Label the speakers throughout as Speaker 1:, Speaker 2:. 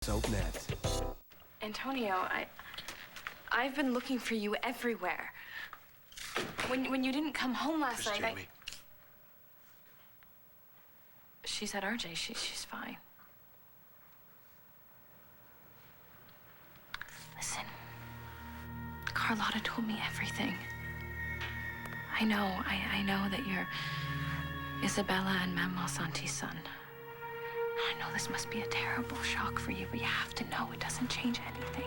Speaker 1: SoapNet.
Speaker 2: Antonio, I've been looking for you everywhere. When you didn't come home last night,
Speaker 1: Jamie.
Speaker 2: She said RJ, she's fine. Listen, Carlotta told me everything. I know that you're Isabella and Manuel Santi's son. I know this must be a terrible shock for you, but you have to know it doesn't change anything.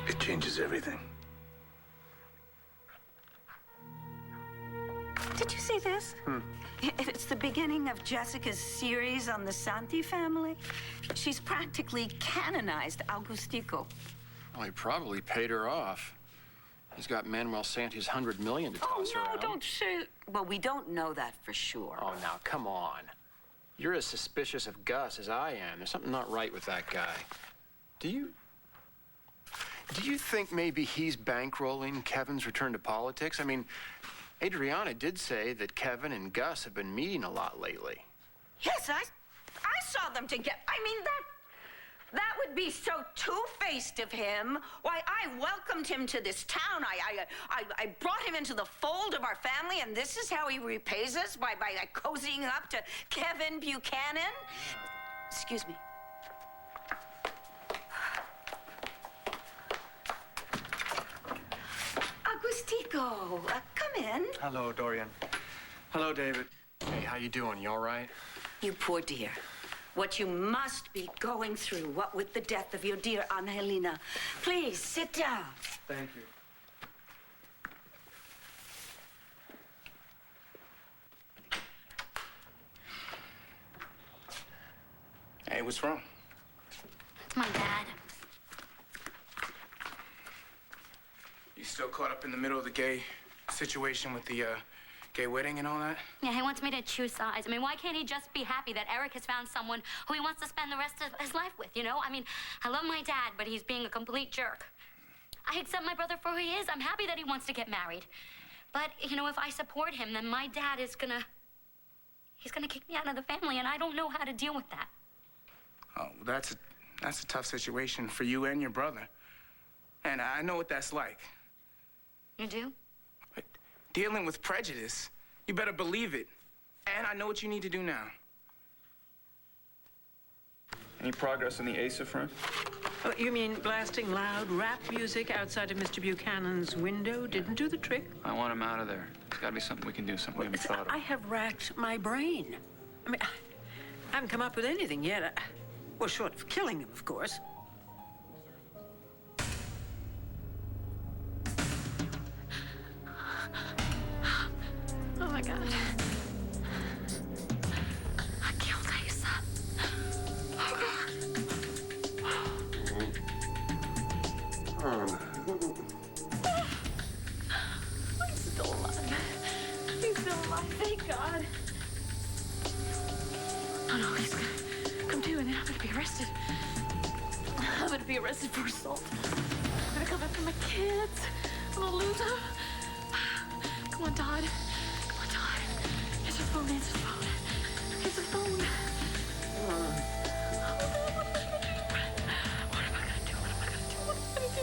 Speaker 1: It changes everything.
Speaker 3: Did you see this? It's the beginning of Jessica's series on the Santi family. She's practically canonized Augustico.
Speaker 4: Well, he probably paid her off. He's got Manuel Santi's $100 million to toss around.
Speaker 3: Oh, no, don't say... Well, we don't know that for sure.
Speaker 4: Oh, now, come on. You're as suspicious of Gus as I am. There's something not right with that guy. Do you think maybe he's bankrolling Kevin's return to politics? I mean, Adriana did say that Kevin and Gus have been meeting a lot lately.
Speaker 3: Yes, I saw them together. I mean, that would be so two-faced of him. Why, I welcomed him to this town. I brought him into the fold of our family, and this is how he repays us, by cozying up to Kevin Buchanan. Excuse me. Augustico, come in.
Speaker 4: Hello, Dorian. Hello, David. Hey, how you doing? You all right?
Speaker 3: You poor dear. What you must be going through, what with the death of your dear Angelina. Please, sit down.
Speaker 4: Thank you.
Speaker 5: Hey, what's wrong?
Speaker 6: It's my dad.
Speaker 5: You still caught up in the middle of the gay situation with the, gay wedding and all that?
Speaker 6: Yeah, he wants me to choose sides. I mean, why can't he just be happy that Eric has found someone who he wants to spend the rest of his life with, you know? I mean, I love my dad, but he's being a complete jerk. I accept my brother for who he is. I'm happy that he wants to get married. But, you know, if I support him, then my dad is he's gonna kick me out of the family, and I don't know how to deal with that.
Speaker 5: Oh, well, that's a tough situation for you and your brother. And I know what that's like.
Speaker 6: You do?
Speaker 5: But dealing with prejudice, you better believe it. And I know what you need to do now.
Speaker 7: Any progress on the Asa front?
Speaker 8: Oh, you mean blasting loud rap music outside of Mr. Buchanan's window didn't do the trick?
Speaker 7: I want him out of there. There's got to be something we can do, something we haven't thought of.
Speaker 8: I have racked my brain. I mean, I haven't come up with anything yet. Well, short of killing him, of course.
Speaker 2: Oh my God. I killed Asa. Oh God. He's still alive. He's still alive. Thank God. Oh no, he's gonna come to, and then I'm gonna be arrested. I'm gonna be arrested for assault. I'm gonna come after my kids. I'm gonna lose them. Come on, Todd. Come on, Todd. Answer the phone, answer the phone. Answer the phone. What am I gonna do? What am I gonna do? What am I gonna do?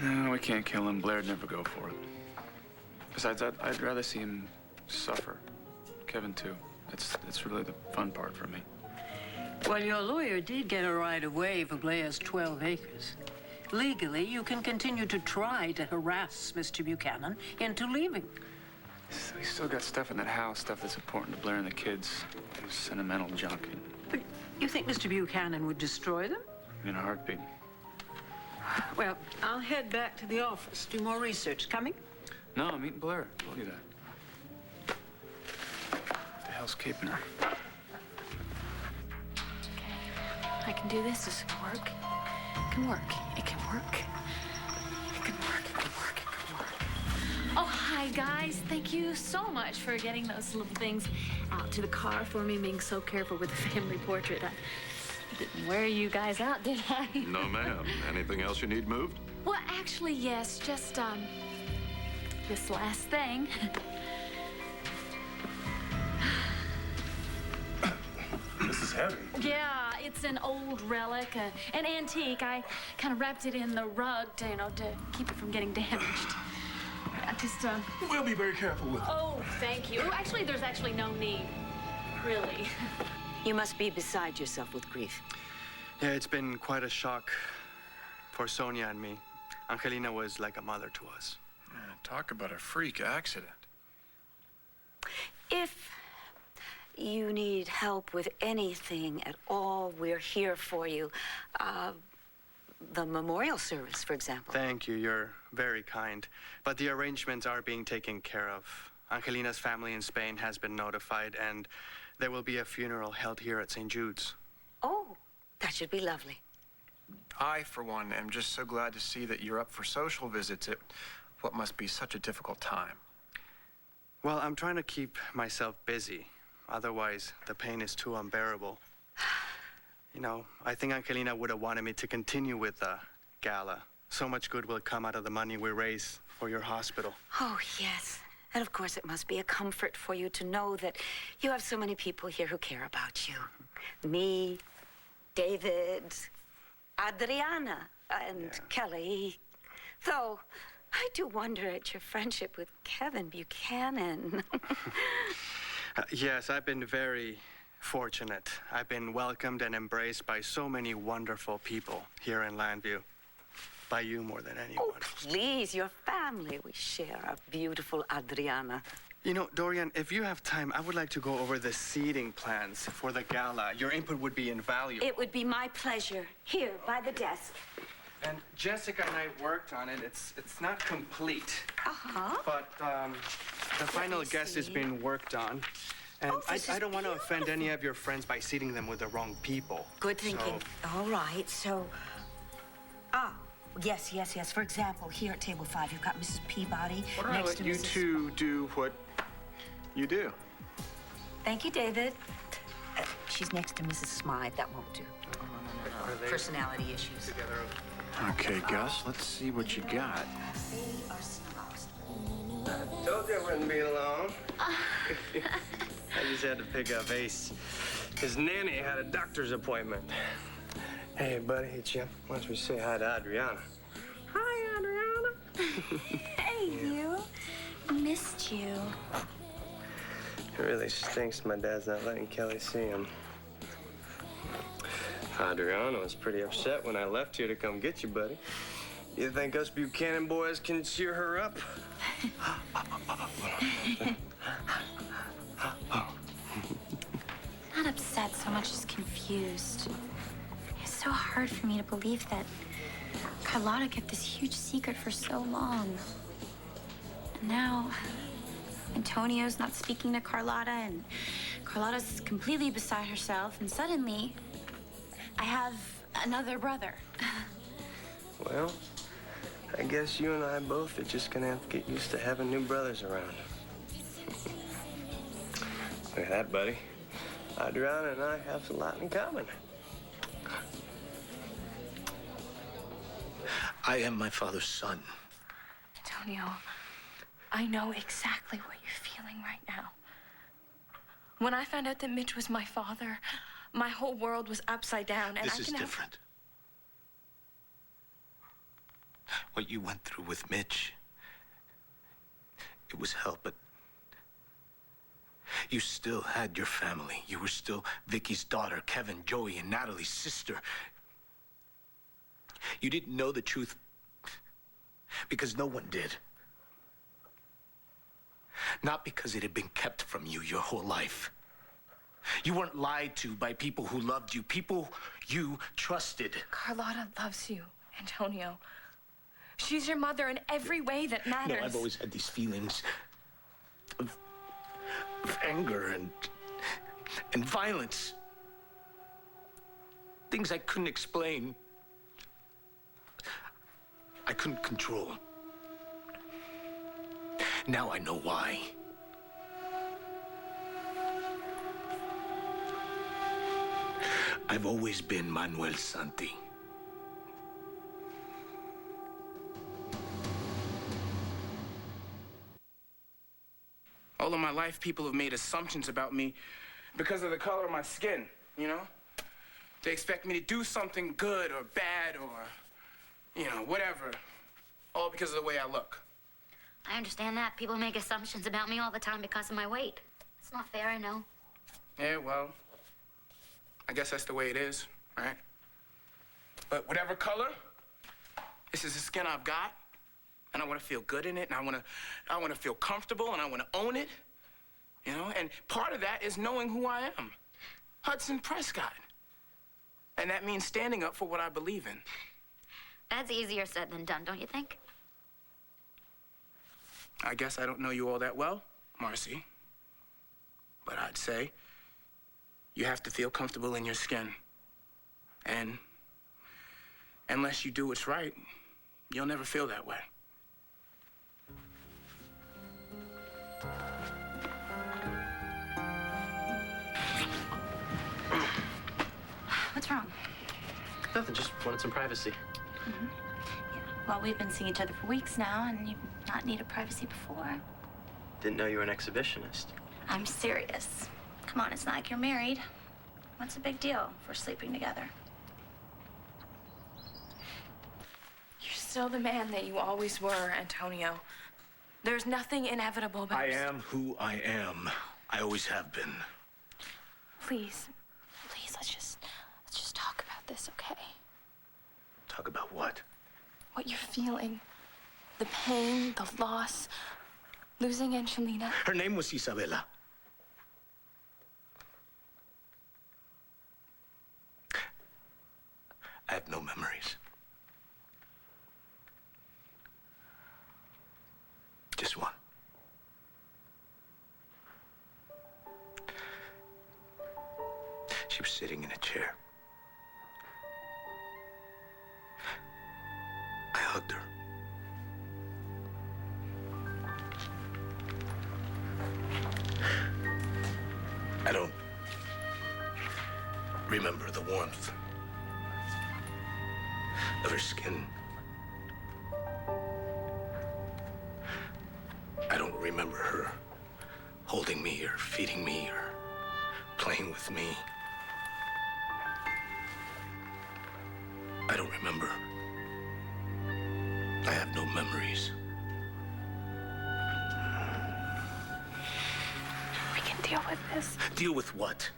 Speaker 7: No, we can't kill him. Blair'd never go for it. Besides, I'd rather see him suffer. Kevin, too. That's really the fun part for me.
Speaker 8: Well, your lawyer did get a right of way for Blair's 12 acres. Legally, you can continue to try to harass Mr. Buchanan into leaving.
Speaker 7: We still got stuff in that house, stuff that's important to Blair and the kids. Sentimental junk.
Speaker 8: But you think Mr. Buchanan would destroy them?
Speaker 7: In a heartbeat.
Speaker 8: Well, I'll head back to the office, do more research. Coming?
Speaker 7: No, I'm meeting Blair. I told you that. else keeping her.
Speaker 2: Okay. I can do this. This can work. It can work. It can work. It can work. It can work. It can work. Oh, hi, guys. Thank you so much for getting those little things out to the car for me, being so careful with the family portrait. I didn't wear you guys out, did I?
Speaker 1: No, ma'am. Anything else you need moved?
Speaker 2: Well, actually, yes. Just, this last thing.
Speaker 1: This is heavy.
Speaker 2: Yeah, it's an old relic, an antique. I kind of wrapped it in the rug to, to keep it from getting damaged. I just,
Speaker 1: We'll be very careful with it.
Speaker 2: Oh, thank you. Actually, there's actually no need. Really.
Speaker 3: You must be beside yourself with grief.
Speaker 4: Yeah, it's been quite a shock for Sonia and me. Angelina was like a mother to us.
Speaker 7: Talk about a freak accident.
Speaker 3: If you need help with anything at all, we're here for you. The memorial service, for example.
Speaker 4: Thank you. You're very kind. But the arrangements are being taken care of. Angelina's family in Spain has been notified, and there will be a funeral held here at St. Jude's.
Speaker 3: Oh, that should be lovely.
Speaker 5: I, for one, am just so glad to see that you're up for social visits at what must be such a difficult time.
Speaker 4: Well, I'm trying to keep myself busy. Otherwise, the pain is too unbearable. I think Angelina would have wanted me to continue with the gala. So much good will come out of the money we raise for your hospital.
Speaker 3: Oh, yes. And of course, it must be a comfort for you to know that you have so many people here who care about you. Me, David, Adriana, and Kelly. Though, I do wonder at your friendship with Kevin Buchanan.
Speaker 4: Yes, I've been very fortunate. I've been welcomed and embraced by so many wonderful people here in Landview. By you more than anyone.
Speaker 3: Oh, please, your family. We share our beautiful Adriana.
Speaker 4: Dorian, if you have time, I would like to go over the seating plans for the gala. Your input would be invaluable.
Speaker 3: It would be my pleasure. Here, by the desk.
Speaker 4: And Jessica and I worked on it. It's not complete.
Speaker 3: Uh-huh.
Speaker 4: But the final guest is being worked on. And I don't want to offend any of your friends by seating them with the wrong people.
Speaker 3: Good thinking. All right, so... Yes. For example, here at table 5, you've got Mrs. Peabody.
Speaker 5: Why don't I let you two do what you do?
Speaker 3: Thank you, David. She's next to Mrs. Smythe. That won't do. Personality issues.
Speaker 5: Okay, Gus, let's see what you got.
Speaker 3: They are snobs.
Speaker 9: Told you I wouldn't be alone. I just had to pick up Ace. His nanny had a doctor's appointment. Hey, buddy, it's Jim. Why don't we say hi to Adriana? Hi, Adriana.
Speaker 10: Hey, you. Missed you.
Speaker 9: It really stinks my dad's not letting Kelly see him. Adriana was pretty upset when I left here to come get you, buddy. You think us Buchanan boys can cheer her up?
Speaker 10: Not upset so much as confused. It's so hard for me to believe that Carlotta kept this huge secret for so long. And now Antonio's not speaking to Carlotta, and Carlotta's completely beside herself, and suddenly I have another brother.
Speaker 9: Well, I guess you and I both are just gonna have to get used to having new brothers around. Look at that, buddy. Adriana and I have a lot in common.
Speaker 1: I am my father's son.
Speaker 2: Antonio, I know exactly what you're feeling right now. When I found out that Mitch was my father, my whole world was upside down, and
Speaker 1: This is different. What you went through with Mitch, it was hell, but you still had your family. You were still Vicky's daughter, Kevin, Joey, and Natalie's sister. You didn't know the truth because no one did. Not because it had been kept from you your whole life. You weren't lied to by people who loved you, people you trusted.
Speaker 2: Carlotta loves you, Antonio. She's your mother in every way that matters.
Speaker 1: No, I've always had these feelings of anger and and violence. Things I couldn't explain. I couldn't control. Now I know why. I've always been Manuel Santi.
Speaker 5: All of my life, people have made assumptions about me because of the color of my skin, you know? They expect me to do something good or bad or, you know, whatever, all because of the way I look.
Speaker 6: I understand that. People make assumptions about me all the time because of my weight. It's not fair, I know.
Speaker 5: Yeah, well, I guess that's the way it is, right? But whatever color, this is the skin I've got, and I want to feel good in it, and I want to feel comfortable, and I want to own it, you know? And part of that is knowing who I am, Hudson Prescott. And that means standing up for what I believe in.
Speaker 6: That's easier said than done, don't you think?
Speaker 5: I guess I don't know you all that well, Marcy. But I'd say you have to feel comfortable in your skin. And unless you do what's right, you'll never feel that way.
Speaker 10: What's wrong?
Speaker 4: Nothing, just wanted some privacy.
Speaker 10: Yeah. Well, we've been seeing each other for weeks now, and you've not needed privacy before.
Speaker 4: Didn't know you were an exhibitionist.
Speaker 10: I'm serious. Come on, it's not like you're married. What's the big deal if we're sleeping together?
Speaker 2: You're still the man that you always were, Antonio. There's nothing inevitable about
Speaker 1: I am who I am. I always have been.
Speaker 2: Please, let's just talk about this, okay?
Speaker 1: Talk about what?
Speaker 2: What you're feeling. The pain, the loss, losing Angelina.
Speaker 1: Her name was Isabella. I have no memories. Just one. She was sitting in a chair. I hugged her. I don't remember the warmth of her skin. I don't remember her holding me or feeding me or playing with me. I don't remember. I have no memories.
Speaker 2: We can deal with this.
Speaker 1: Deal with what?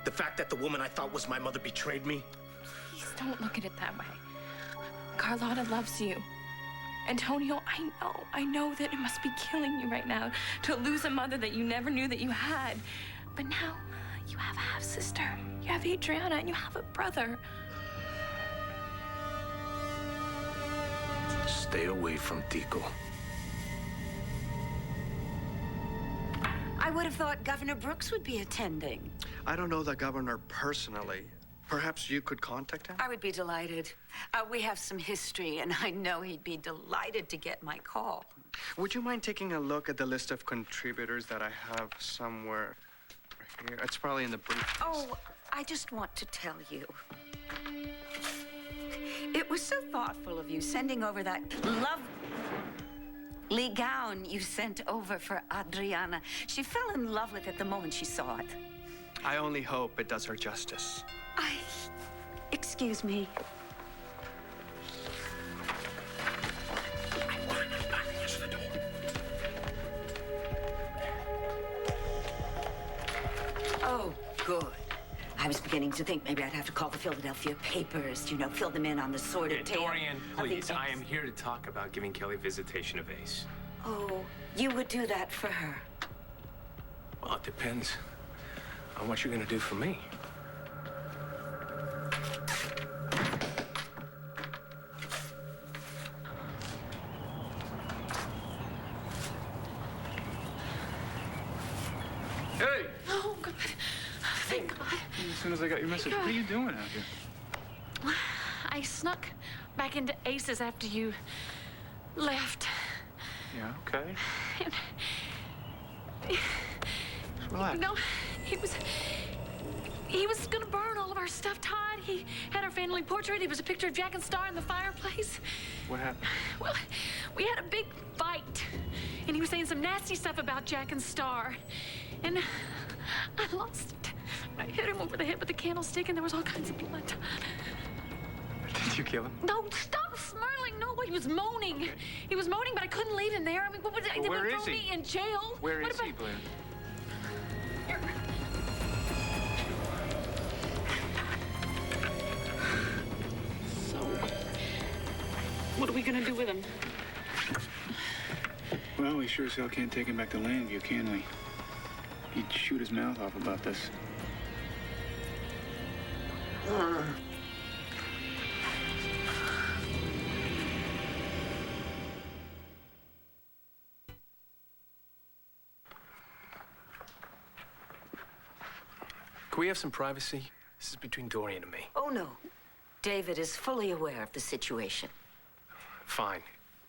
Speaker 1: The fact that the woman I thought was my mother betrayed me?
Speaker 2: Please don't look at it that way. Carlotta loves you. Antonio, I know that it must be killing you right now to lose a mother that you never knew that you had. But now you have a half-sister. You have Adriana, and you have a brother.
Speaker 1: Stay away from Tico.
Speaker 3: I would have thought Governor Brooks would be attending.
Speaker 4: I don't know the governor personally. Perhaps you could contact him?
Speaker 3: I would be delighted. We have some history, and I know he'd be delighted to get my call.
Speaker 4: Would you mind taking a look at the list of contributors that I have somewhere here? It's probably in the briefcase.
Speaker 3: Oh, I just want to tell you. It was so thoughtful of you sending over that lovely gown you sent over for Adriana. She fell in love with it the moment she saw it.
Speaker 4: I only hope it does her justice.
Speaker 3: Excuse me. Oh, good. I was beginning to think maybe I'd have to call the Philadelphia papers, you know, fill them in on the sordid tale.
Speaker 11: Dorian,
Speaker 3: of the
Speaker 11: please, I am here to talk about giving Kelly visitation of Ace.
Speaker 3: Oh, you would do that for her?
Speaker 11: Well, it depends on what you're gonna do for me.
Speaker 2: Oh, God. Thank God.
Speaker 7: As soon as I got your message, what are you doing out here?
Speaker 2: I snuck back into Ace's after you left.
Speaker 7: Yeah, okay.
Speaker 2: And,
Speaker 7: Relax.
Speaker 2: no, he was gonna burn all of our stuff, Todd. He had our family portrait. It was a picture of Jack and Star in the fireplace.
Speaker 7: What happened?
Speaker 2: Well, we had a big fight, and he was saying some nasty stuff about Jack and Star. And I lost it. I hit him over the head with a candlestick, and there was all kinds of blood.
Speaker 7: Did you kill him?
Speaker 2: No, stop smirling. No, he was moaning. Okay. He was moaning, but I couldn't leave him there. I mean, what would they
Speaker 7: Well,
Speaker 2: would throw me in jail?
Speaker 7: Where
Speaker 2: what
Speaker 7: is he, Blair?
Speaker 2: So, what are we gonna do with him?
Speaker 7: Well, we sure as hell can't take him back to Landview, can we? He'd shoot his mouth off about this.
Speaker 11: Can we have some privacy? This is between Dorian and me.
Speaker 3: Oh, no. David is fully aware of the situation.
Speaker 11: Fine.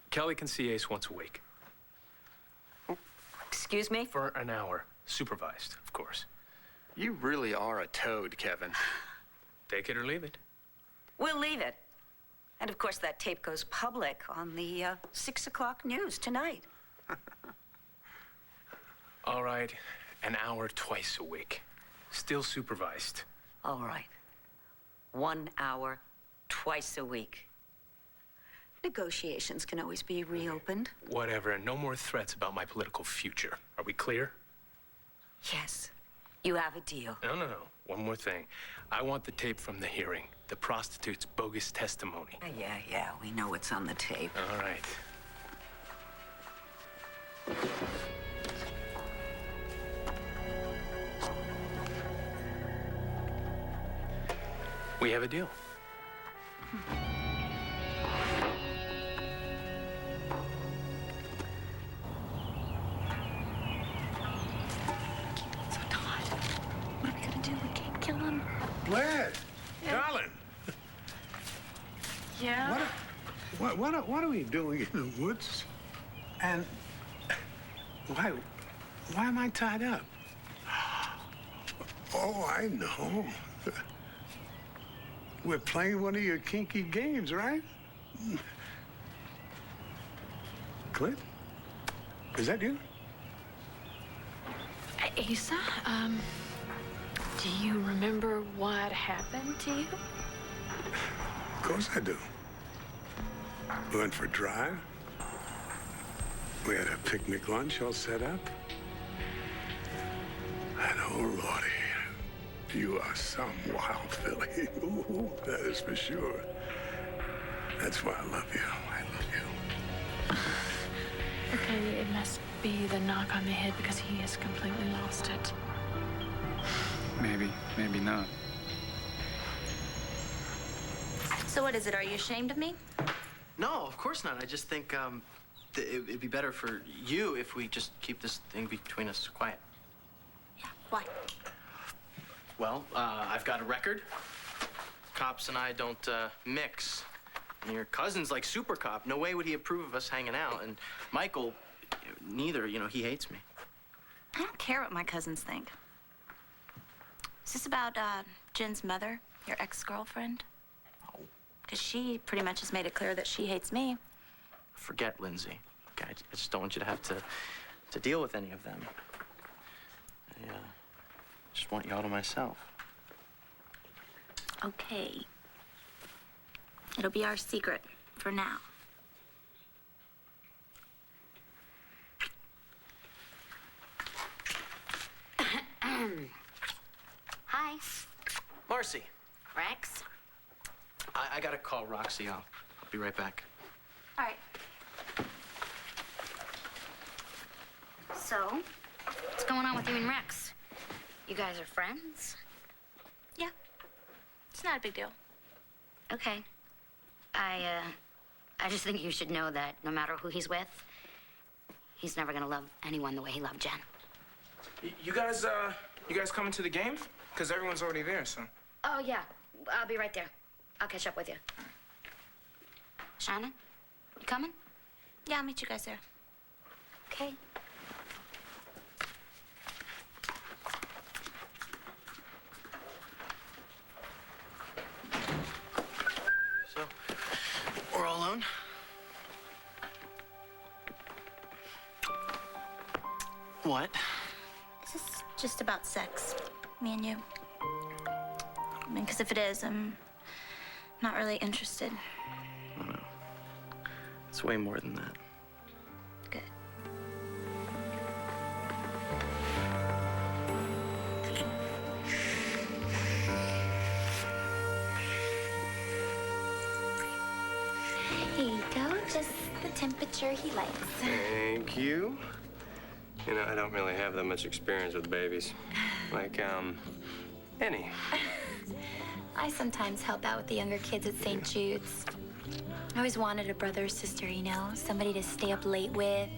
Speaker 11: Kelly can see Ace once a week.
Speaker 3: Excuse me?
Speaker 11: For an hour. Supervised, of course.
Speaker 4: You really are a toad, Kevin.
Speaker 11: Take it or leave it.
Speaker 3: We'll leave it. And of course, that tape goes public on the 6 o'clock news tonight.
Speaker 11: All right. An hour twice a week. Still supervised.
Speaker 3: All right. 1 hour, twice a week. Negotiations can always be reopened.
Speaker 11: Whatever. And no more threats about my political future. Are we clear?
Speaker 3: Yes. You have a deal.
Speaker 11: No. One more thing. I want the tape from the hearing. The prostitute's bogus testimony.
Speaker 3: Yeah. We know what's on the tape.
Speaker 11: All right. We have a deal.
Speaker 2: So, Todd, what are we gonna do? We can't kill him.
Speaker 12: Blair, darling,
Speaker 2: Yeah?
Speaker 12: what are we doing in the woods? And why am I tied up? Oh, I know. We're playing one of your kinky games, right? Clint? Is that you?
Speaker 2: Asa, do you remember what happened to you?
Speaker 12: Of course I do. We went for a drive. We had a picnic lunch all set up. And oh, Lordy, you are some wild filly. Ooh, that is for sure. That's why I love you. I love you.
Speaker 2: Okay, it must be the knock on the head because he has completely lost it.
Speaker 7: Maybe not.
Speaker 10: So what is it? Are you ashamed of me?
Speaker 4: No, of course not. I just think it'd be better for you if we just keep this thing between us quiet.
Speaker 10: Yeah, why?
Speaker 4: Well, I've got a record. Cops and I don't mix. And your cousin's like super cop. No way would he approve of us hanging out. And Michael, neither. You know, he hates me.
Speaker 10: I don't care what my cousins think. Is this about Jen's mother, your ex-girlfriend?
Speaker 4: Oh.
Speaker 10: Because she pretty much has made it clear that she hates me.
Speaker 4: Forget Lindsay. Okay, I just don't want you to have to deal with any of them. I just want you all to myself.
Speaker 10: Okay. It'll be our secret for now.
Speaker 6: Hi,
Speaker 4: Marcy,
Speaker 6: Rex.
Speaker 4: I gotta call Roxy. I'll be right back.
Speaker 10: All right.
Speaker 6: So, what's going on with you and Rex? You guys are friends?
Speaker 10: Yeah. It's not a big deal.
Speaker 6: Okay. I just think you should know that no matter who he's with, he's never gonna love anyone the way he loved Jen.
Speaker 5: You guys, You guys coming to the game? Because everyone's already there, so.
Speaker 6: Oh, yeah. I'll be right there. I'll catch up with you. Shannon, you coming?
Speaker 10: Yeah, I'll meet you guys there.
Speaker 6: Okay.
Speaker 4: So, we're all alone? What?
Speaker 10: Is this just about sex? Me and you? I mean, because if it is, I'm not really interested.
Speaker 4: Oh, no. It's way more than that.
Speaker 10: Good. Here you go, just the temperature he likes.
Speaker 9: Thank you. You know, I don't really have that much experience with babies. Like, any.
Speaker 10: I sometimes help out with the younger kids at St. Jude's. I always wanted a brother or sister, you know, somebody to stay up late with,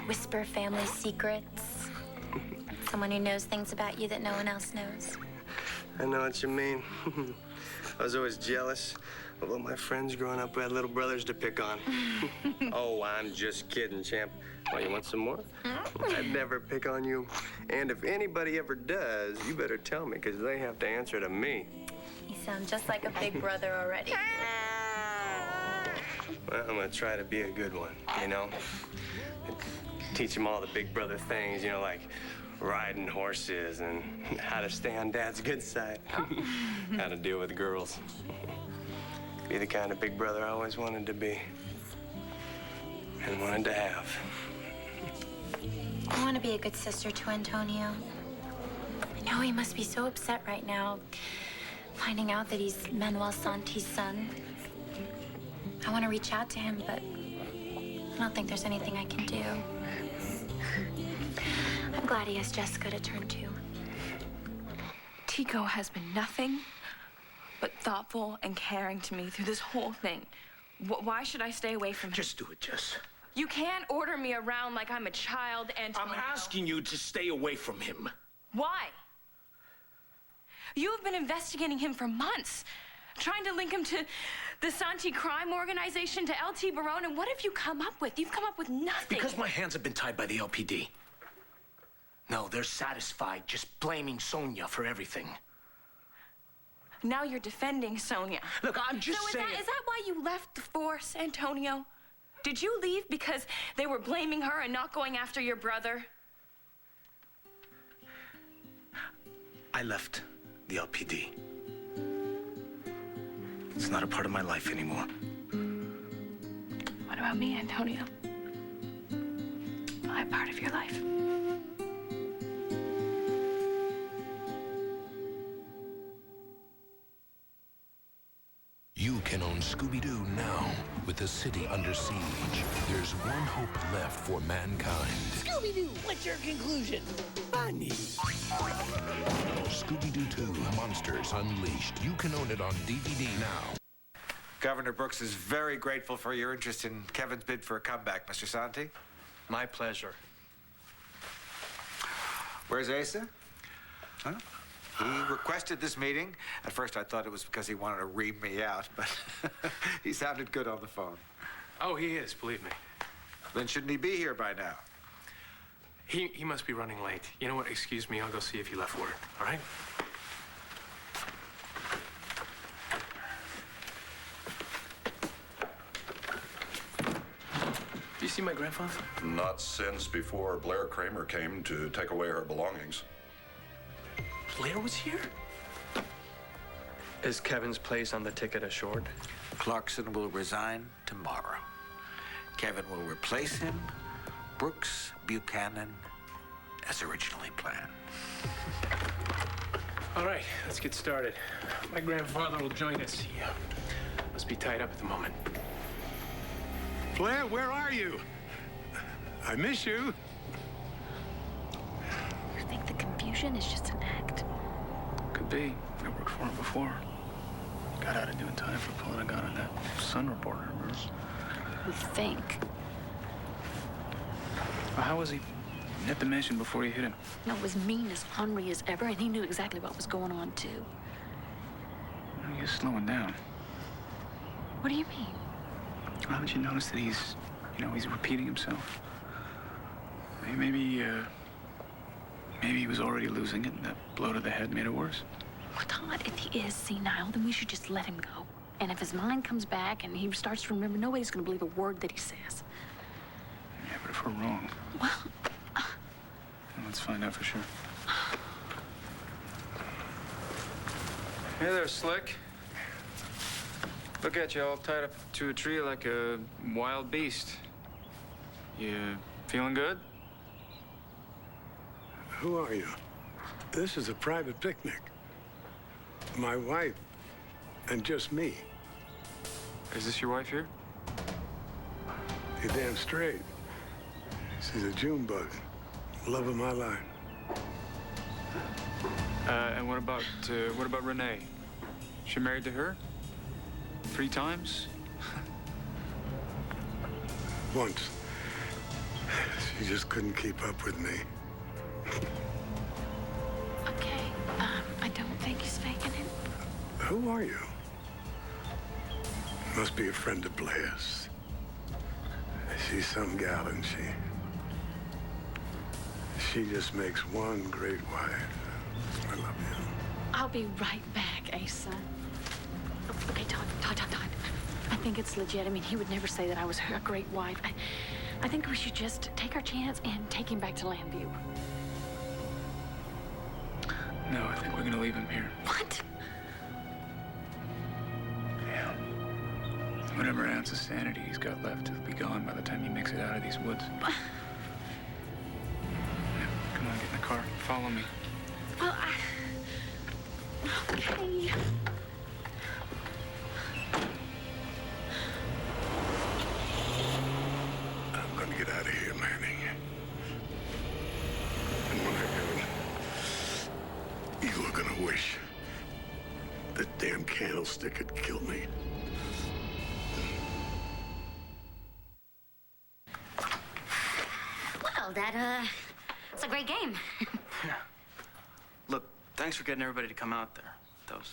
Speaker 10: whisper family secrets. Someone who knows things about you that no one else knows.
Speaker 9: I know what you mean. I was always jealous of all my friends growing up who had little brothers to pick on. Oh, I'm just kidding, champ. Well, you want some more? I'd never pick on you. And if anybody ever does, you better tell me, because they have to answer to me.
Speaker 10: You sound just like a big brother already.
Speaker 9: Well, I'm gonna try to be a good one, you know? Teach them all the big brother things, you know, like riding horses and how to stay on Dad's good side. How to deal with girls. Be the kind of big brother I always wanted to be. And wanted to have.
Speaker 10: I want to be a good sister to Antonio. I know he must be so upset right now, finding out that he's Manuel Santi's son. I want to reach out to him, but I don't think there's anything I can do. I'm glad he has Jessica to turn to.
Speaker 2: Tico has been nothing but thoughtful and caring to me through this whole thing. Why should I stay away from him?
Speaker 1: Just do it, Jess.
Speaker 2: You can't order me around like I'm a child, Antonio.
Speaker 1: I'm asking you to stay away from him.
Speaker 2: Why? You have been investigating him for months, trying to link him to the Santi crime organization, to LT Barone, and what have you come up with? You've come up with nothing.
Speaker 1: Because my hands have been tied by the LPD. No, they're satisfied just blaming Sonia for everything.
Speaker 2: Now you're defending Sonia.
Speaker 1: Look, I'm just saying...
Speaker 2: Is that why you left the force, Antonio? Did you leave because they were blaming her and not going after your brother?
Speaker 1: I left the LPD. It's not a part of my life anymore.
Speaker 2: What about me, Antonio? Am I a part of your life?
Speaker 13: You can own Scooby-Doo now. With the city under siege, there's one hope left for mankind.
Speaker 14: Scooby-Doo, what's your conclusion? Funny.
Speaker 13: Scooby-Doo 2, Monsters Unleashed. You can own it on DVD now.
Speaker 15: Governor Brooks is very grateful for your interest in Kevin's bid for a comeback, Mr. Santi.
Speaker 4: My pleasure.
Speaker 15: Where's Asa? Huh? He requested this meeting. At first, I thought it was because he wanted to ream me out, but he sounded good on the phone.
Speaker 11: Oh, he is, believe me.
Speaker 15: Then shouldn't he be here by now?
Speaker 11: He must be running late. You know what? Excuse me. I'll go see if he left word. All right? Do you see my grandfather?
Speaker 16: Not since before Blair Kramer came to take away her belongings.
Speaker 11: Blair was here?
Speaker 4: Is Kevin's place on the ticket assured?
Speaker 15: Clarkson will resign tomorrow. Kevin will replace him, Brooks Buchanan, as originally planned.
Speaker 11: All right, let's get started. My grandfather will join us. He must be tied up at the moment.
Speaker 12: Blair, where are you? I miss you.
Speaker 2: I think the confusion is just an act.
Speaker 7: Could be. I worked for him before. Got out of due time for pulling a gun on that Sun reporter, remember?
Speaker 2: You think?
Speaker 7: Well, how was he At the mansion before you hit him.
Speaker 2: No, it was mean as ornery as ever, and he knew exactly what was going on, too.
Speaker 7: He was slowing down.
Speaker 2: What do you mean?
Speaker 7: Haven't you noticed that he's repeating himself? Maybe he was already losing it, and that blow to the head made it worse.
Speaker 2: Well, Todd, if he is senile, then we should just let him go. And if his mind comes back and he starts to remember, nobody's going to believe a word that he says.
Speaker 7: Yeah, but if we're wrong...
Speaker 2: Well...
Speaker 7: let's find out for sure.
Speaker 17: Hey there, Slick. Look at you all tied up to a tree like a wild beast. You feeling good?
Speaker 12: Who are you? This is a private picnic. My wife and just me.
Speaker 17: Is this your wife here?
Speaker 12: You're damn straight. She's a June bug. Love of my life.
Speaker 17: And what about Renee? She married to her? 3 times?
Speaker 12: Once. She just couldn't keep up with me.
Speaker 2: Okay, I don't think he's faking it.
Speaker 12: Who are you? Must be a friend of Blair's. She's some gal, isn't she? She just makes one great wife. I love you.
Speaker 2: I'll be right back, Asa. Okay, Todd. I think it's legit. I mean, he would never say that I was a great wife. I think we should just take our chance and take him back to Landview.
Speaker 7: No, I think we're gonna leave him here.
Speaker 2: What?
Speaker 7: Yeah. Whatever ounce of sanity he's got left will be gone by the time he makes it out of these woods. Yeah, come on, get in the car. Follow me.
Speaker 2: Well, okay.
Speaker 12: I'm gonna get out of here, Manning. And when I do, you are gonna wish that damn candlestick had killed me.
Speaker 6: Well, it's a great game.
Speaker 4: Yeah. Look, thanks for getting everybody to come out there. Those.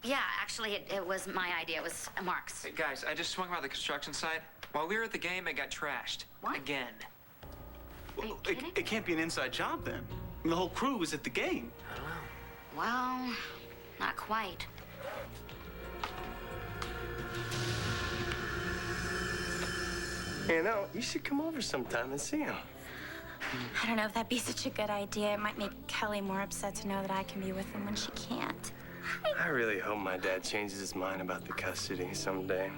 Speaker 6: Yeah, actually, it was my idea. It was Mark's.
Speaker 18: Hey, guys, I just swung by the construction site. While we were at the game, it got trashed.
Speaker 6: What?
Speaker 18: Again.
Speaker 4: Well, it can't be an inside job then. I mean, the whole crew was at the game.
Speaker 18: I don't know.
Speaker 6: Well, not quite.
Speaker 9: You know, you should come over sometime and see him.
Speaker 10: I don't know if that'd be such a good idea. It might make Kelly more upset to know that I can be with him when she can't.
Speaker 9: I really hope my dad changes his mind about the custody someday.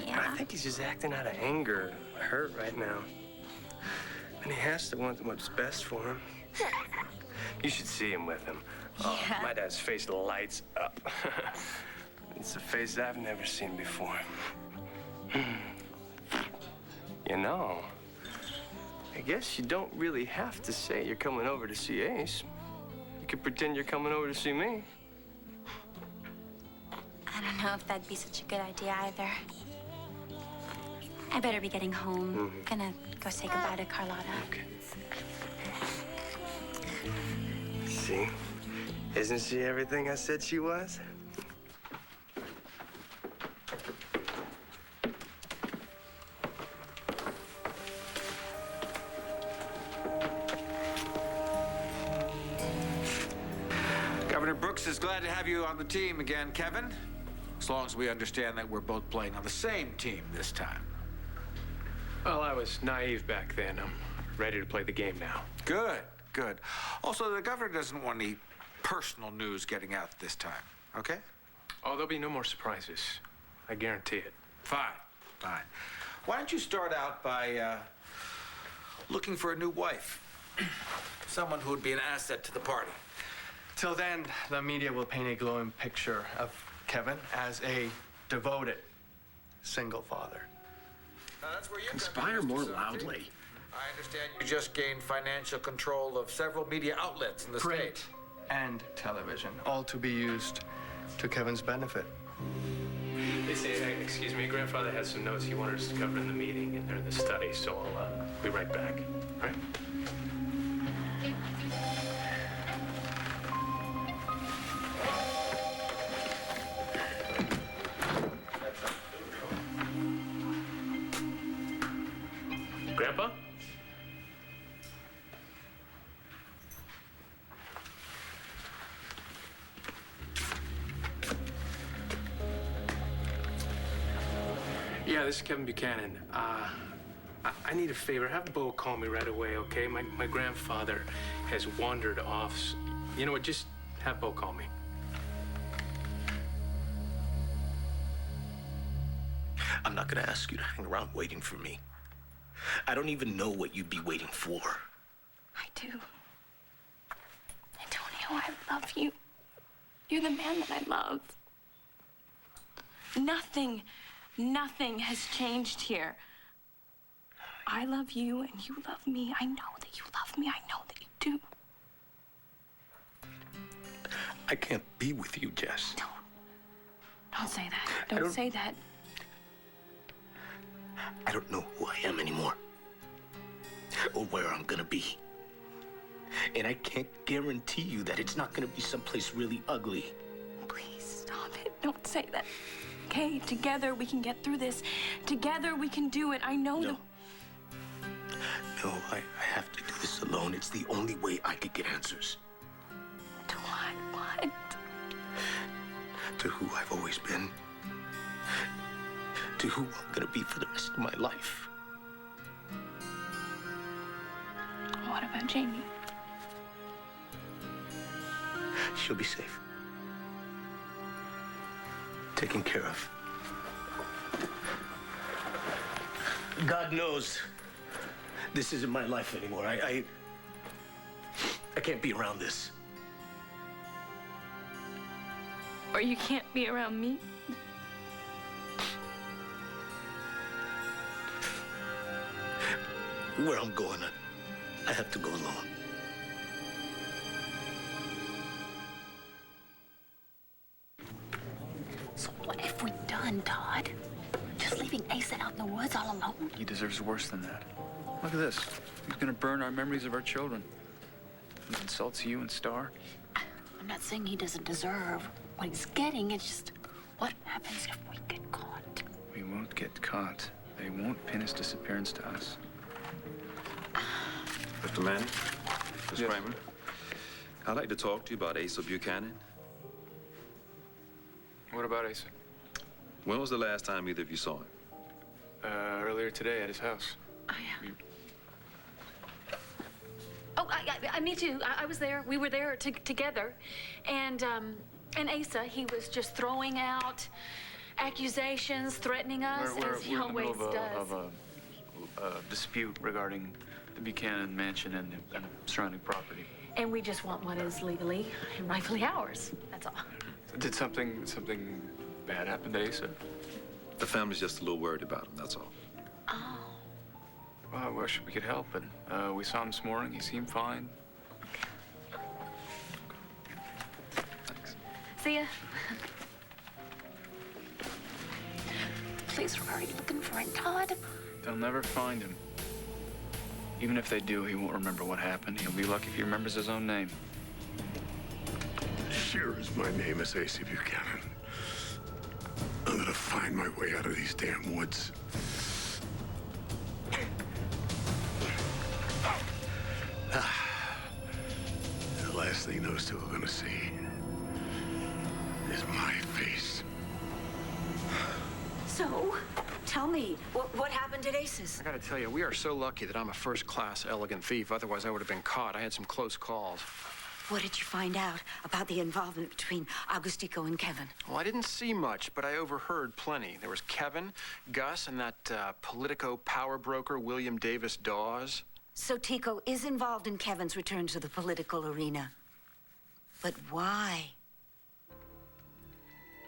Speaker 10: Yeah.
Speaker 9: I think he's just acting out of anger, hurt right now. And he has to want what's best for him. You should see him with him. Oh,
Speaker 10: Yeah.
Speaker 9: my dad's face lights up. It's a face I've never seen before. You know, I guess you don't really have to say you're coming over to see Ace. You could pretend you're coming over to see me.
Speaker 10: I don't know if that'd be such a good idea either. I better be getting home. Gonna go say goodbye to Carlotta.
Speaker 9: Okay. See? Isn't she everything I said she was?
Speaker 15: Governor Brooks is glad to have you on the team again, Kevin. As long as we understand that we're both playing on the same team this time.
Speaker 11: Well, I was naive back then. I'm ready to play the game now.
Speaker 15: Good, good. Also, the governor doesn't want any personal news getting out this time, okay?
Speaker 11: Oh, there'll be no more surprises. I guarantee it.
Speaker 15: Fine, fine. Why don't you start out by looking for a new wife? Someone who would be an asset to the party.
Speaker 4: Till then, the media will paint a glowing picture of Kevin as a devoted single father.
Speaker 1: Conspire more loudly.
Speaker 15: I understand you just gained financial control of several media outlets in the
Speaker 4: Print
Speaker 15: state.
Speaker 4: and television, all to be used to Kevin's benefit.
Speaker 11: They say, hey, excuse me, Grandfather has some notes he wanted us to cover in the meeting, and they're in the study, so I'll be right back. All right? Yeah, this is Kevin Buchanan. I need a favor. Have Bo call me right away, okay? My grandfather has wandered off. You know what? Just have Bo call me.
Speaker 1: I'm not gonna ask you to hang around waiting for me. I don't even know what you'd be waiting for.
Speaker 2: I do. Antonio, I love you. You're the man that I love. Nothing has changed here. I love you and you love me. I know that you love me. I know that you do.
Speaker 1: I can't be with you, Jess.
Speaker 2: Don't say that. Don't say that.
Speaker 1: I don't know who I am anymore. Or where I'm gonna be. And I can't guarantee you that it's not gonna be someplace really ugly.
Speaker 2: Please stop it. Don't say that. Okay, together we can get through this. Together we can do it. I know that.
Speaker 1: No, I have to do this alone. It's the only way I could get answers.
Speaker 2: To what?
Speaker 1: To who I've always been. To who I'm gonna be for the rest of my life.
Speaker 2: What about Jamie?
Speaker 1: She'll be safe. Taken care of. God knows this isn't my life anymore. I can't be around this.
Speaker 2: Or you can't be around me?
Speaker 1: Where I'm going, I have to go alone.
Speaker 10: So what have we done, Todd? Just leaving Asa out in the woods all alone?
Speaker 7: He deserves worse than that. Look at this. He's gonna burn our memories of our children. He insults you and Star.
Speaker 10: I'm not saying he doesn't deserve what he's getting. It's just, what happens if we get caught?
Speaker 7: We won't get caught. They won't pin his disappearance to us.
Speaker 19: Mr. Manning, Ms.
Speaker 7: Yes.
Speaker 19: Kramer, I'd like to talk to you about Asa Buchanan.
Speaker 7: What about Asa?
Speaker 19: When was the last time either of you saw him?
Speaker 7: Earlier today at his house.
Speaker 2: Oh, me too. I was there. We were there together. And Asa, he was just throwing out accusations, threatening us, as he
Speaker 7: We're in the
Speaker 2: always
Speaker 7: middle
Speaker 2: does.
Speaker 7: of a dispute regarding the Buchanan mansion and surrounding property.
Speaker 2: And we just want what is legally and rightfully ours. That's all.
Speaker 7: Did something bad happen to Asa?
Speaker 19: The family's just a little worried about him, that's all.
Speaker 2: Oh.
Speaker 7: Well, I wish we could help, and we saw him this morning. He seemed fine.
Speaker 2: See ya.
Speaker 10: Please, where are you looking for him, Todd?
Speaker 7: They'll never find him. Even if they do, he won't remember what happened. He'll be lucky if he remembers his own name.
Speaker 12: Sure as my name is Asa Buchanan. I'm gonna find my way out of these damn woods. The last thing those two are gonna see is my face.
Speaker 3: So, tell me, what happened at Ace's?
Speaker 9: I gotta tell you, we are so lucky that I'm a first-class elegant thief. Otherwise, I would have been caught. I had some close calls.
Speaker 3: What did you find out about the involvement between Augustico and Kevin?
Speaker 9: Well, I didn't see much, but I overheard plenty. There was Kevin, Gus, and that Politico power broker, William Davis Dawes.
Speaker 3: So Tico is involved in Kevin's return to the political arena. But why?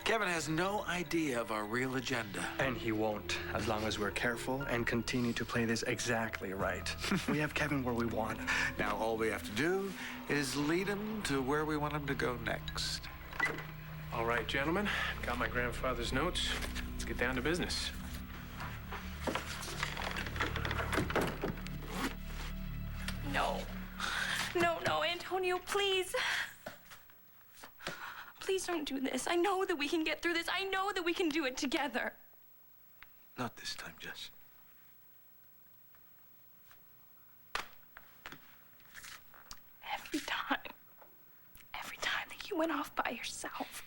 Speaker 15: Kevin has no idea of our real agenda.
Speaker 4: And he won't, as long as we're careful and continue to play this exactly right. We have Kevin where we want him.
Speaker 15: Now all we have to do is lead him to where we want him to go next.
Speaker 11: All right, gentlemen. Got my grandfather's notes. Let's get down to business.
Speaker 2: No, Antonio, please. Please don't do this. I know that we can get through this. I know that we can do it together.
Speaker 1: Not this time, Jess.
Speaker 2: Every time that you went off by yourself,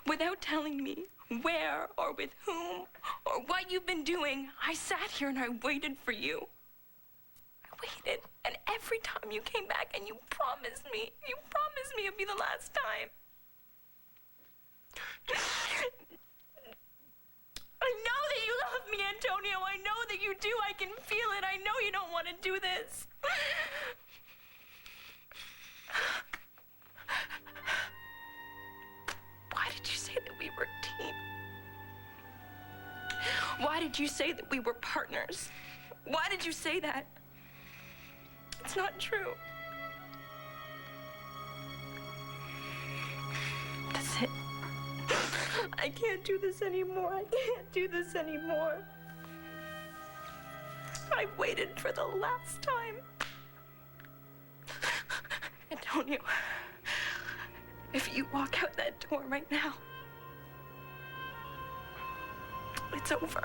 Speaker 2: without telling me where or with whom or what you've been doing. I sat here and I waited for you. I waited, and every time you came back and you promised me it'd be the last time. I know that you love me, Antonio. I know that you do. I can feel it. I know you don't want to do this. Why did you say that we were a team? Why did you say that we were partners? Why did you say that? It's not true. That's it. I can't do this anymore. I can't do this anymore. I waited for the last time. Antonio, if you walk out that door right now, it's over.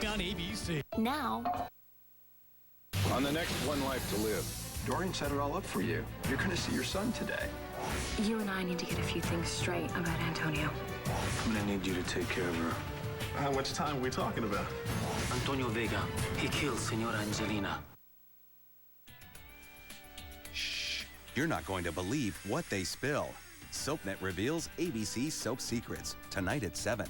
Speaker 20: On ABC.
Speaker 2: Now.
Speaker 21: On the next One Life to Live, Dorian set it all up for you. You're going to see your son today.
Speaker 2: You and I need to get a few things straight about Antonio.
Speaker 21: I'm going to need you to take care of her.
Speaker 22: How much time are we talking about?
Speaker 1: Antonio Vega, he killed Senora Angelina.
Speaker 23: Shh. You're not going to believe what they spill. SoapNet reveals ABC Soap Secrets, tonight at 7.